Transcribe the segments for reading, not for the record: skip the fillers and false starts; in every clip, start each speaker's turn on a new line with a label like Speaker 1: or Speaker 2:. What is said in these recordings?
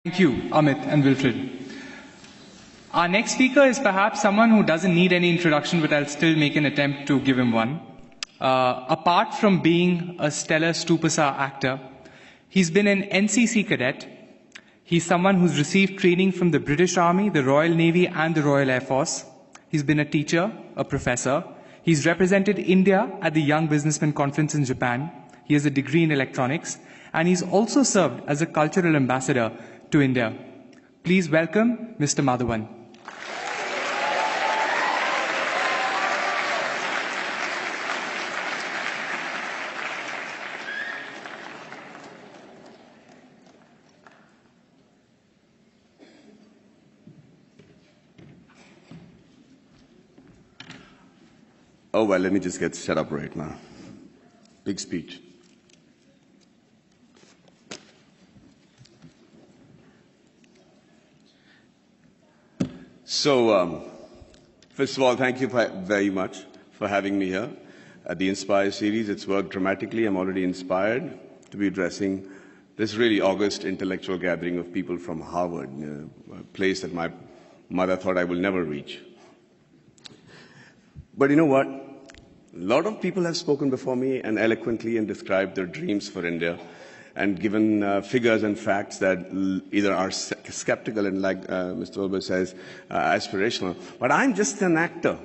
Speaker 1: Thank you, Amit and Wilfred. Our next speaker is perhaps someone who doesn't need any introduction, but I'll still make an attempt to give him one. Apart from being a stellar Stupasa actor, he's been an NCC cadet. He's someone who's received training from the British Army, the Royal Navy, and the Royal Air Force. He's been a teacher, a professor. He's represented India at the Young Businessman Conference in Japan. He has a degree in electronics, and he's also served as a cultural ambassador to India. Please welcome Mr. Madhavan.
Speaker 2: Oh, well, let me just get set up right now. Big speech. So, first of all, thank you very much for having me here at the Inspire series. It's worked dramatically. I'm already inspired to be addressing this really august intellectual gathering of people from Harvard, a place that my mother thought I will never reach. But you know what? A lot of people have spoken before me and eloquently and described their dreams for India and given figures and facts that either are skeptical and, like Mr. Wilbur says, aspirational. But I'm just an actor.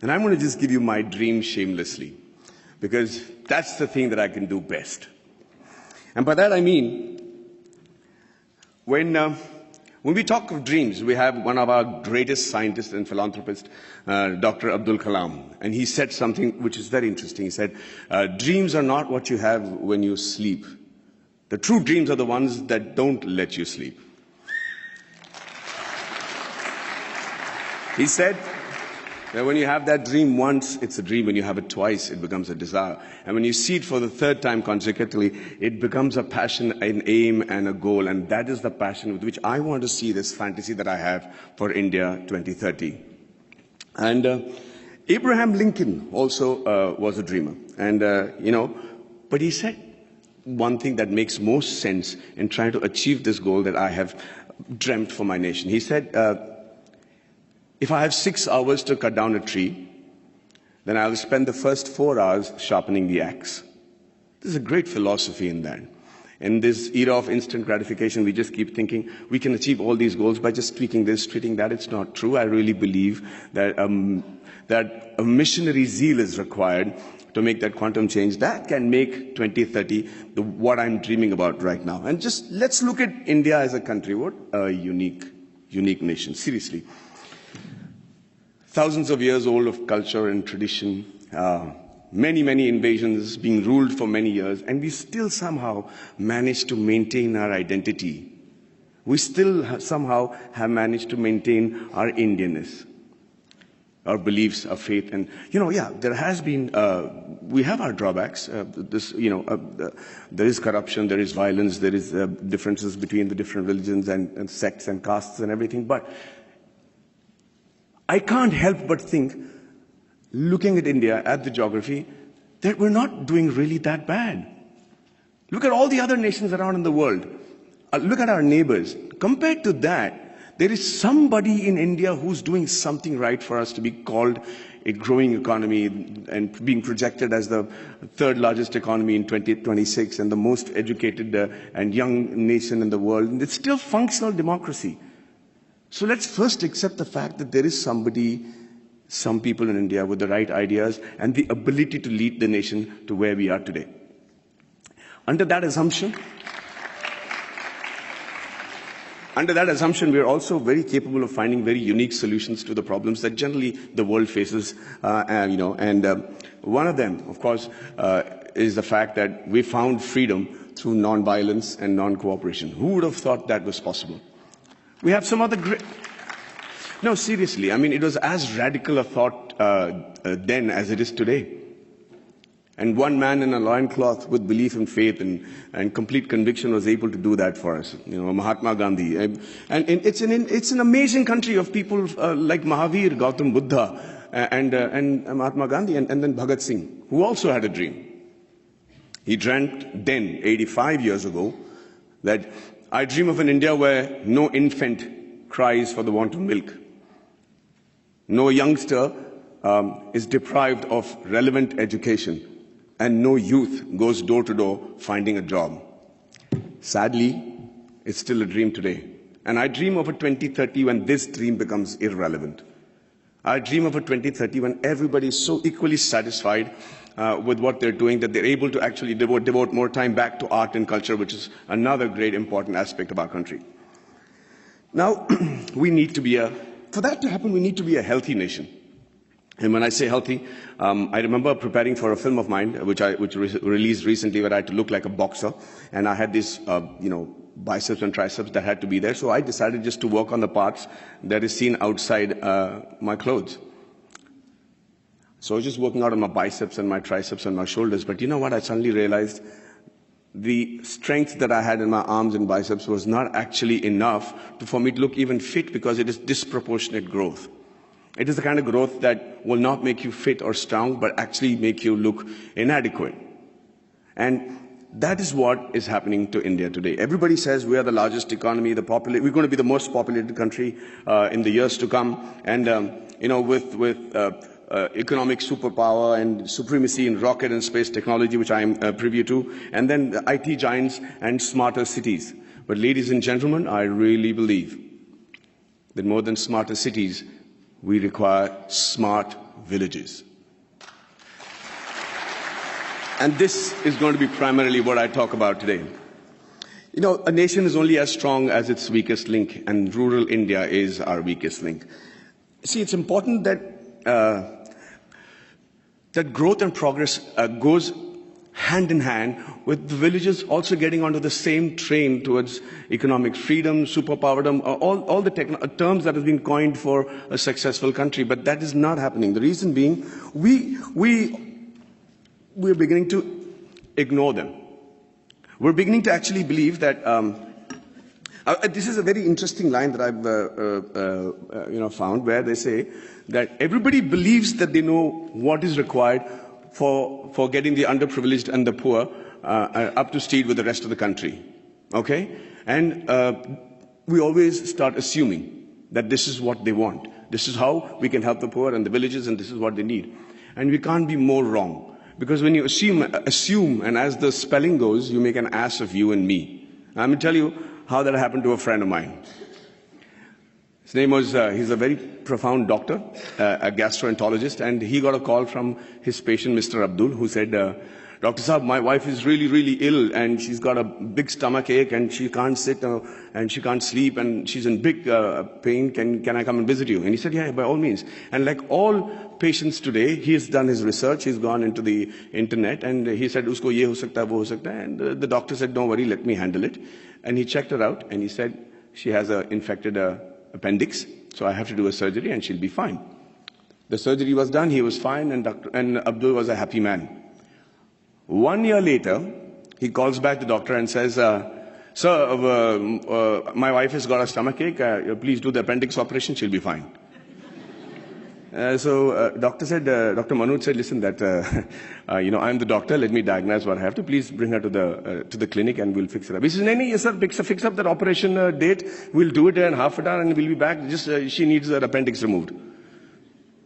Speaker 2: And I'm going to just give you my dream shamelessly, because that's the thing that I can do best. And by that I mean, when we talk of dreams, we have one of our greatest scientists and philanthropists, Dr. Abdul Kalam, and he said something which is very interesting. He said, dreams are not what you have when you sleep. The true dreams are the ones that don't let you sleep. He said that when you have that dream once, it's a dream. When you have it twice, it becomes a desire. And when you see it for the third time consecutively, it becomes a passion, an aim, and a goal. And that is the passion with which I want to see this fantasy that I have for India 2030. And Abraham Lincoln also was a dreamer. And, but he said one thing that makes most sense in trying to achieve this goal that I have dreamt for my nation. He said, if I have 6 hours to cut down a tree, then I'll spend the first 4 hours sharpening the axe. There's a great philosophy in that. In this era of instant gratification, we just keep thinking we can achieve all these goals by just tweaking this, tweaking that. It's not true. I really believe that, that a missionary zeal is required to make that quantum change. That can make 2030 what I'm dreaming about right now. And just let's look at India as a country. What a unique nation, seriously. Thousands of years old of culture and tradition, many invasions, being ruled for many years, and we still somehow managed to maintain our identity. We still somehow have managed to maintain our Indianness, our beliefs, our faith. And, there has been, we have our drawbacks. There is corruption, there is violence, there is differences between the different religions and sects and castes and everything. But I can't help but think, looking at India, at the geography, that we're not doing really that bad. Look at all the other nations around in the world. Look at our neighbors. Compared to that, there is somebody in India who's doing something right for us to be called a growing economy and being projected as the third largest economy in 2026 and the most educated and young nation in the world. And it's still functional democracy. So let's first accept the fact that there is some people in India with the right ideas and the ability to lead the nation to where we are today. Under that assumption, we are also very capable of finding very unique solutions to the problems that generally the world faces. One of them, of course, is the fact that we found freedom through non-violence and non-cooperation. Who would have thought that was possible? We have some other great... No, seriously, I mean, it was as radical a thought then as it is today. And one man in a loincloth with belief and faith and complete conviction was able to do that for us. Mahatma Gandhi. And it's an amazing country of people like Mahavir, Gautam Buddha, and Mahatma Gandhi, and then Bhagat Singh, who also had a dream. He dreamt then, 85 years ago, that I dream of an India where no infant cries for the want of milk. No youngster is deprived of relevant education, and no youth goes door to door finding a job. Sadly, it's still a dream today. And I dream of a 2030 when this dream becomes irrelevant. I dream of a 2030 when everybody is so equally satisfied with what they're doing that they're able to actually devote more time back to art and culture, which is another great important aspect of our country. Now, for that to happen, we need to be a healthy nation. And when I say healthy, I remember preparing for a film of mine, which released recently, where I had to look like a boxer, and I had these, biceps and triceps that had to be there. So I decided just to work on the parts that is seen outside my clothes. So I was just working out on my biceps and my triceps and my shoulders. But you know what? I suddenly realized the strength that I had in my arms and biceps was not actually enough for me to look even fit, because it is disproportionate growth. It is the kind of growth that will not make you fit or strong, but actually make you look inadequate. And that is what is happening to India today. Everybody says we are the largest economy, we're going to be the most populated country in the years to come. And, with economic superpower and supremacy in rocket and space technology, which I am privy to, and then the IT giants and smarter cities. But ladies and gentlemen, I really believe that more than smarter cities, we require smart villages. And this is going to be primarily what I talk about today. A nation is only as strong as its weakest link, and rural India is our weakest link. See, it's important that that growth and progress goes hand in hand with the villages also getting onto the same train towards economic freedom, superpowerdom, all the terms that have been coined for a successful country. But that is not happening. The reason being, we're beginning to ignore them. We're beginning to actually believe that this is a very interesting line that I've found, where they say that everybody believes that they know what is required for getting the underprivileged and the poor up to speed with the rest of the country. Okay? And we always start assuming that this is what they want. This is how we can help the poor and the villages, and this is what they need. And we can't be more wrong. Because when you assume, and as the spelling goes, you make an ass of you and me. I'm going to tell you how that happened to a friend of mine. His name was, he's a very profound doctor, a gastroenterologist, and he got a call from his patient, Mr. Abdul, who said, Dr. Saab, my wife is really, really ill, and she's got a big stomach ache, and she can't sit, and she can't sleep, and she's in big pain. Can I come and visit you? And he said, yeah, by all means. And like all patients today, he has done his research, he's gone into the internet, and he said, usko ye ho sakta hai, wo ho sakta hai. And the doctor said, don't worry, let me handle it. And he checked her out, and he said, she has an infected appendix, so I have to do a surgery, and she'll be fine. The surgery was done, he was fine, and Abdul was a happy man. 1 year later, he calls back the doctor and says, sir, my wife has got a stomach ache, please do the appendix operation, she'll be fine. So Dr. Manoj said, listen, I'm the doctor, let me diagnose what I have to, please bring her to the clinic and we'll fix it up. He says, no, yes sir, fix up that operation date, we'll do it in half an hour and we'll be back, she needs her appendix removed.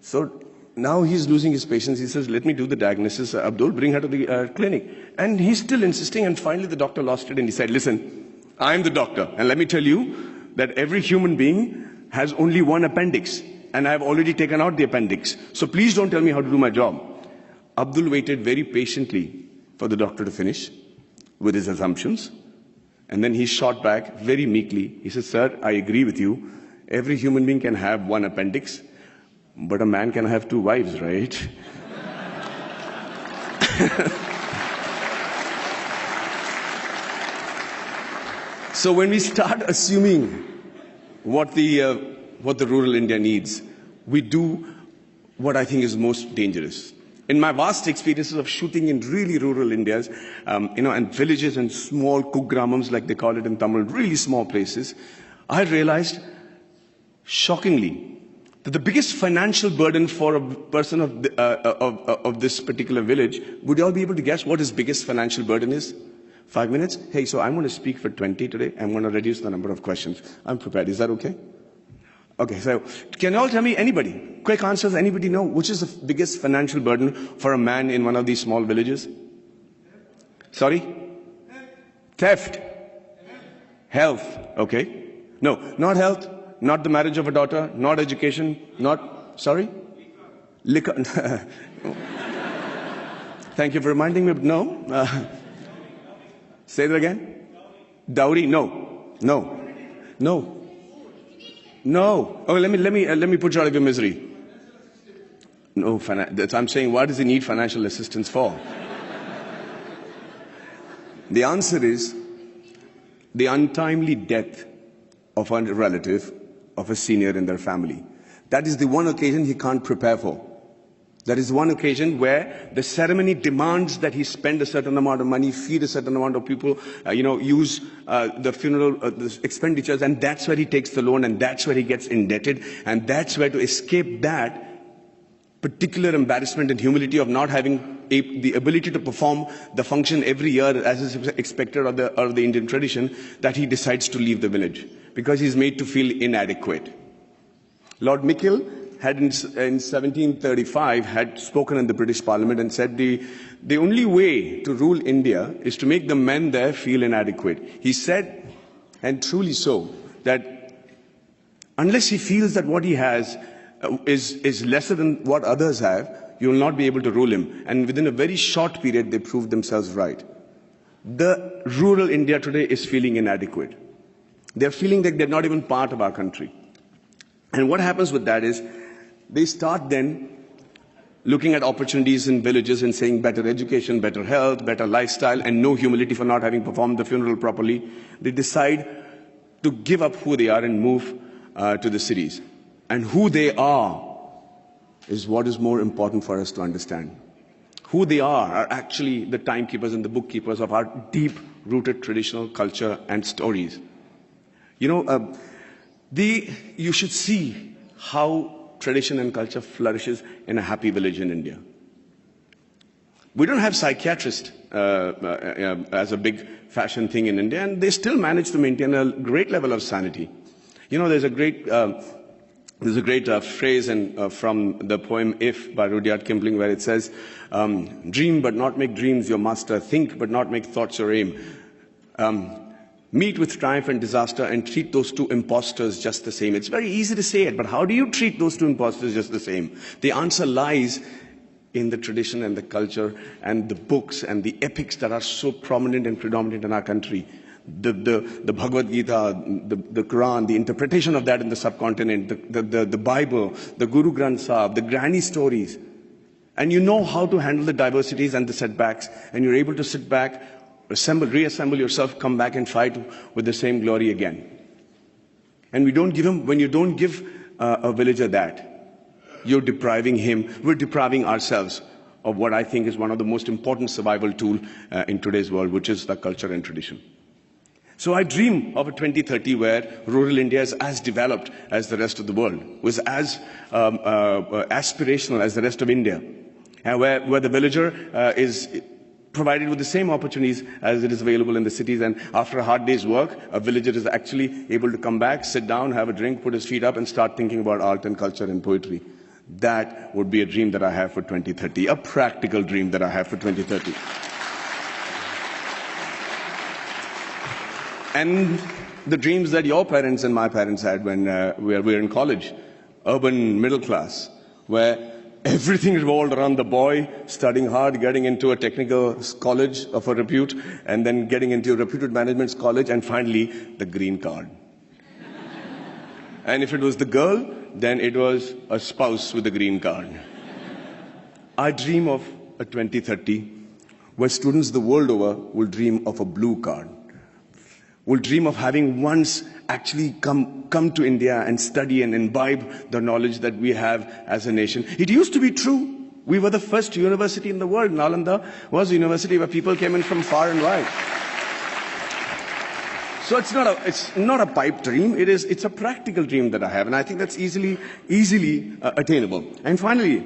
Speaker 2: So now he's losing his patience. He says, let me do the diagnosis. Abdul, bring her to the clinic. And he's still insisting. And finally, the doctor lost it. And he said, listen, I'm the doctor. And let me tell you that every human being has only one appendix. And I've already taken out the appendix. So please don't tell me how to do my job. Abdul waited very patiently for the doctor to finish with his assumptions. And then he shot back very meekly. He said, sir, I agree with you. Every human being can have one appendix. But a man can have two wives, right? So when we start assuming what the rural India needs, we do what I think is most dangerous. In my vast experiences of shooting in really rural Indias, and villages and small kugramams, like they call it in Tamil, really small places, I realized, shockingly, that the biggest financial burden for a person of this particular village, would you all be able to guess what his biggest financial burden is? 5 minutes? Hey, so I'm going to speak for 20 today. I'm going to reduce the number of questions. I'm prepared. Is that okay? Okay, so can you all tell me, anybody, quick answers, anybody know which is the biggest financial burden for a man in one of these small villages? Sorry? Theft. Health. Okay. No, not health, not the marriage of a daughter, not education, not, sorry? Liquor. Thank you for reminding me, but no. Say that again. Dowry. No. No. No. No. Oh, let me put you out of your misery. No, I'm saying, what does he need financial assistance for? The answer is the untimely death of a relative, of a senior in their family. That is the one occasion he can't prepare for. That is one occasion where the ceremony demands that he spend a certain amount of money, feed a certain amount of people, use the funeral the expenditures, and that's where he takes the loan, and that's where he gets indebted, and that's where, to escape that particular embarrassment and humility of not having the ability to perform the function every year as is expected of the Indian tradition, that he decides to leave the village because he's made to feel inadequate. Lord Mickle had in 1735 had spoken in the British Parliament and said the only way to rule India is to make the men there feel inadequate. He said, and truly so, that unless he feels that what he has is lesser than what others have, you will not be able to rule him. And within a very short period, they proved themselves right. The rural India today is feeling inadequate. They're feeling that they're not even part of our country. And what happens with that is, they start then looking at opportunities in villages and saying better education, better health, better lifestyle, and no humility for not having performed the funeral properly. They decide to give up who they are and move to the cities. And who they are is what is more important for us to understand. Who they are actually the timekeepers and the bookkeepers of our deep-rooted traditional culture and stories. You should see how tradition and culture flourishes in a happy village in India. We don't have psychiatrists as a big fashion thing in India, and they still manage to maintain a great level of sanity. There's a great phrase from the poem If by Rudyard Kipling, where it says, dream but not make dreams your master, think but not make thoughts your aim. Meet with triumph and disaster and treat those two impostors just the same. It's very easy to say it, but how do you treat those two impostors just the same? The answer lies in the tradition and the culture and the books and the epics that are so prominent and predominant in our country. The Bhagavad Gita, the Quran, the interpretation of that in the subcontinent, the Bible, the Guru Granth Sahib, the granny stories. And you know how to handle the diversities and the setbacks, and you're able to sit back, reassemble yourself, come back and fight with the same glory again. And when you don't give a villager that, you're depriving him, we're depriving ourselves of what I think is one of the most important survival tools in today's world, which is the culture and tradition. So I dream of a 2030 where rural India is as developed as the rest of the world, was as aspirational as the rest of India, and where the villager is provided with the same opportunities as it is available in the cities, and after a hard day's work, a villager is actually able to come back, sit down, have a drink, put his feet up, and start thinking about art and culture and poetry. That would be a dream that I have for 2030, a practical dream that I have for 2030. And the dreams that your parents and my parents had when we were in college, urban middle class, where everything revolved around the boy studying hard, getting into a technical college of a repute, and then getting into a reputed management college, and finally the green card. And if it was the girl, then it was a spouse with a green card. I dream of a 2030 where students the world over will dream of a blue card, will dream of having once actually come to India and study and imbibe the knowledge that we have as a nation. It used to be true. We were the first university in the world. Nalanda was a university where people came in from far and wide. So it's not a pipe dream. It's a practical dream that I have, and I think that's easily attainable. And finally,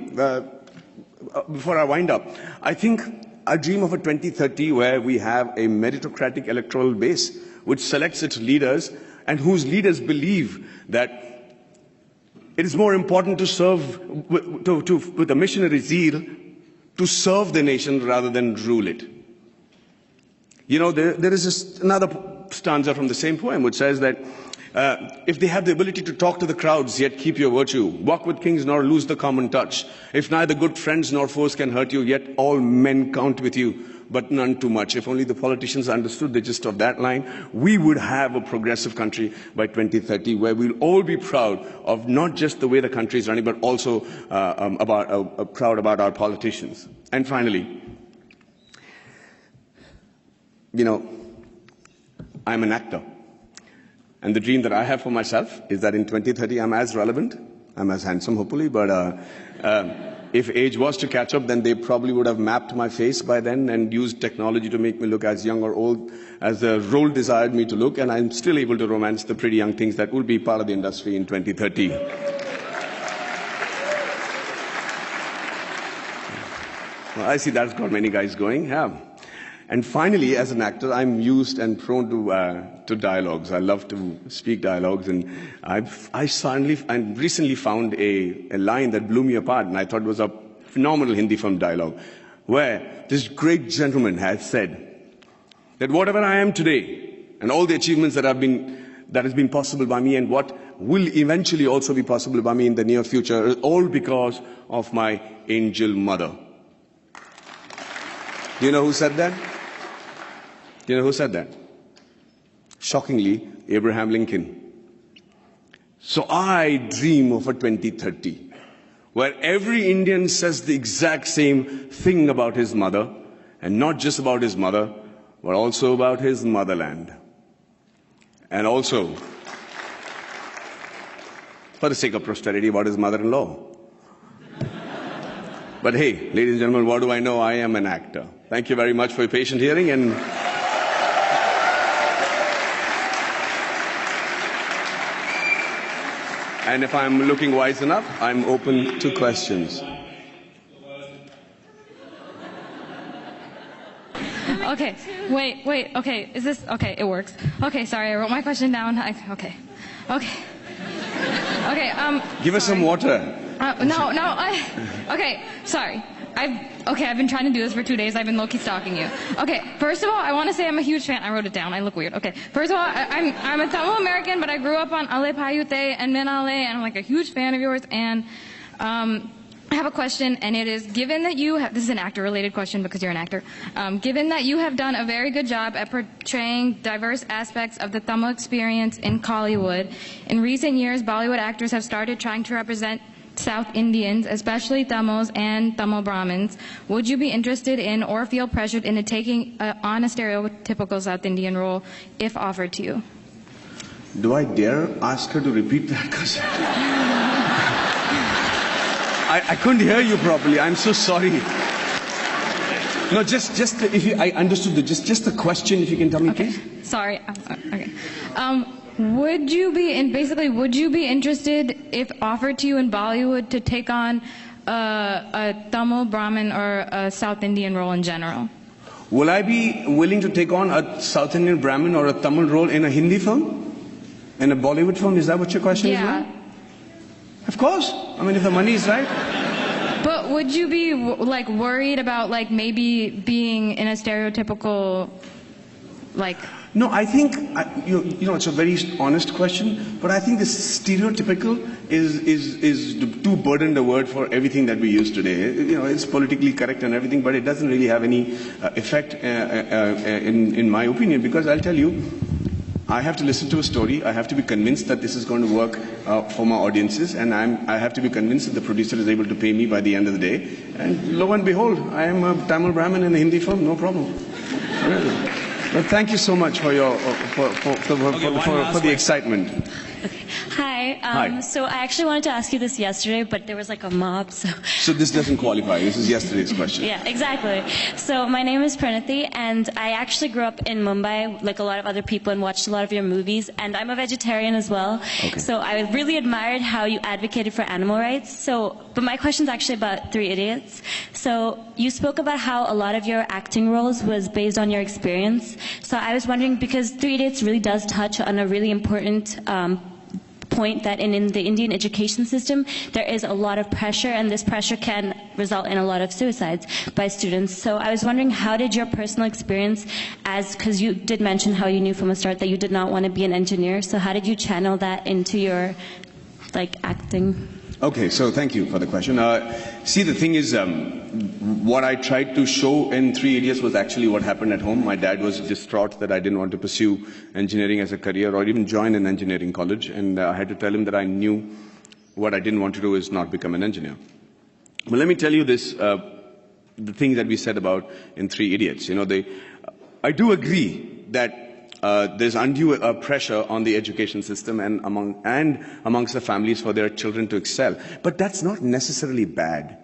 Speaker 2: before I wind up, I think I dream of a 2030 where we have a meritocratic electoral base which selects its leaders and whose leaders believe that it is more important to serve with a missionary zeal to serve the nation rather than rule it. You know, there is another stanza from the same poem which says that if they have the ability to talk to the crowds, yet keep your virtue, walk with kings nor lose the common touch, if neither good friends nor foes can hurt you, yet all men count with you, but none too much. If only the politicians understood the gist of that line, we would have a progressive country by 2030 where we'll all be proud of not just the way the country is running, but also proud about our politicians. And finally, you know, I'm an actor. And the dream that I have for myself is that in 2030 I'm as relevant, I'm as handsome hopefully, but if age was to catch up, then they probably would have mapped my face by then and used technology to make me look as young or old as the role desired me to look, and I'm still able to romance the pretty young things that will be part of the industry in 2030. Well, I see that's got many guys going, yeah. And finally, as an actor, I'm used and prone to dialogues. I love to speak dialogues, and I recently found a line that blew me apart, and I thought it was a phenomenal Hindi film dialogue, where this great gentleman has said that whatever I am today, and all the achievements that has been possible by me, and what will eventually also be possible by me in the near future, is all because of my angel mother. Do you know who said that? Do you know who said that? Shockingly, Abraham Lincoln. So I dream of a 2030 where every Indian says the exact same thing about his mother, and not just about his mother, but also about his motherland. And also, for the sake of posterity, about his mother-in-law. But hey, ladies and gentlemen, what do I know? I am an actor. Thank you very much for your patient hearing, and if I'm looking wise enough, I'm open to questions.
Speaker 3: Okay, wait, okay, is this, okay, it works. Okay, sorry, I wrote my question down. Okay.
Speaker 2: Give us some water.
Speaker 3: Okay, sorry. I've been trying to do this for 2 days. I've been low-key stalking you. Okay, first of all, I want to say I'm a huge fan. I wrote it down. I look weird. Okay, first of all, I'm a Tamil American, but I grew up on Ale Payute and Minale, and I'm like a huge fan of yours. And I have a question, and it is, given that you have, this is an actor-related question because you're an actor, given that you have done a very good job at portraying diverse aspects of the Tamil experience in Kollywood, in recent years, Bollywood actors have started trying to represent South Indians, especially Tamils and Tamil Brahmins. Would you be interested in or feel pressured into taking on a stereotypical South Indian role if offered to you?
Speaker 2: Do I dare ask her to repeat that? Because I couldn't hear you properly. I'm so sorry. No, just if you, I understood just the question. If you can tell me,
Speaker 3: okay.
Speaker 2: Please.
Speaker 3: Sorry. Okay. Would you be interested, if offered to you in Bollywood, to take on a Tamil Brahmin or a South Indian role in general?
Speaker 2: Will I be willing to take on a South Indian Brahmin or a Tamil role in a Hindi film? In a Bollywood film? Is that what your question is?
Speaker 3: Yeah.
Speaker 2: Of course. I mean, if the money is right.
Speaker 3: But would you be like worried about like maybe being in a stereotypical like?
Speaker 2: No, I think, you know, it's a very honest question, but I think this stereotypical is too burdened a word for everything that we use today. You know, it's politically correct and everything, but it doesn't really have any effect in my opinion, because I'll tell you, I have to listen to a story, I have to be convinced that this is going to work for my audiences, and I have to be convinced that the producer is able to pay me by the end of the day, and lo and behold, I am a Tamil Brahmin in a Hindi film, no problem. Really. Well, thank you so much for your for the excitement.
Speaker 4: Hi.
Speaker 2: Hi.
Speaker 4: So I actually wanted to ask you this yesterday, but there was like a mob, so...
Speaker 2: So this doesn't qualify. This is yesterday's question.
Speaker 4: Yeah, exactly. So my name is Pranati, and I actually grew up in Mumbai, like a lot of other people, and watched a lot of your movies, and I'm a vegetarian as well.
Speaker 2: Okay.
Speaker 4: So I really admired how you advocated for animal rights. But my question's actually about Three Idiots. So you spoke about how a lot of your acting roles was based on your experience. So I was wondering, because Three Idiots really does touch on a really important point that in the Indian education system, there is a lot of pressure, and this pressure can result in a lot of suicides by students. So I was wondering, how did your personal experience, because you did mention how you knew from the start that you did not want to be an engineer, so how did you channel that into your acting?
Speaker 2: Okay, so thank you for the question. See, the thing is, what I tried to show in Three Idiots was actually what happened at home. My dad was distraught that I didn't want to pursue engineering as a career or even join an engineering college, and I had to tell him that I knew what I didn't want to do is not become an engineer. But let me tell you this, the thing that we said about in Three Idiots. I do agree that there's undue pressure on the education system and amongst the families for their children to excel. But that's not necessarily bad.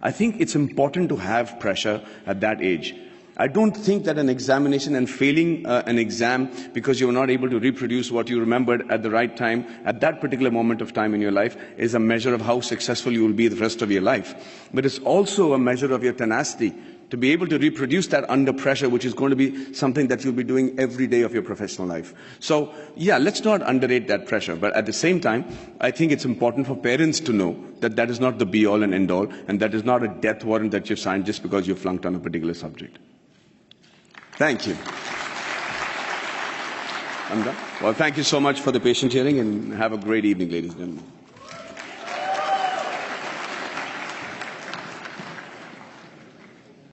Speaker 2: I think it's important to have pressure at that age. I don't think that an examination and failing an exam because you're not able to reproduce what you remembered at the right time, at that particular moment of time in your life, is a measure of how successful you will be the rest of your life. But it's also a measure of your tenacity to be able to reproduce that under pressure, which is going to be something that you'll be doing every day of your professional life. So, yeah, let's not underrate that pressure. But at the same time, I think it's important for parents to know that that is not the be-all and end-all, and that is not a death warrant that you've signed just because you flunked on a particular subject. Thank you. I'm done. Well, thank you so much for the patient hearing, and have a great evening, ladies and gentlemen.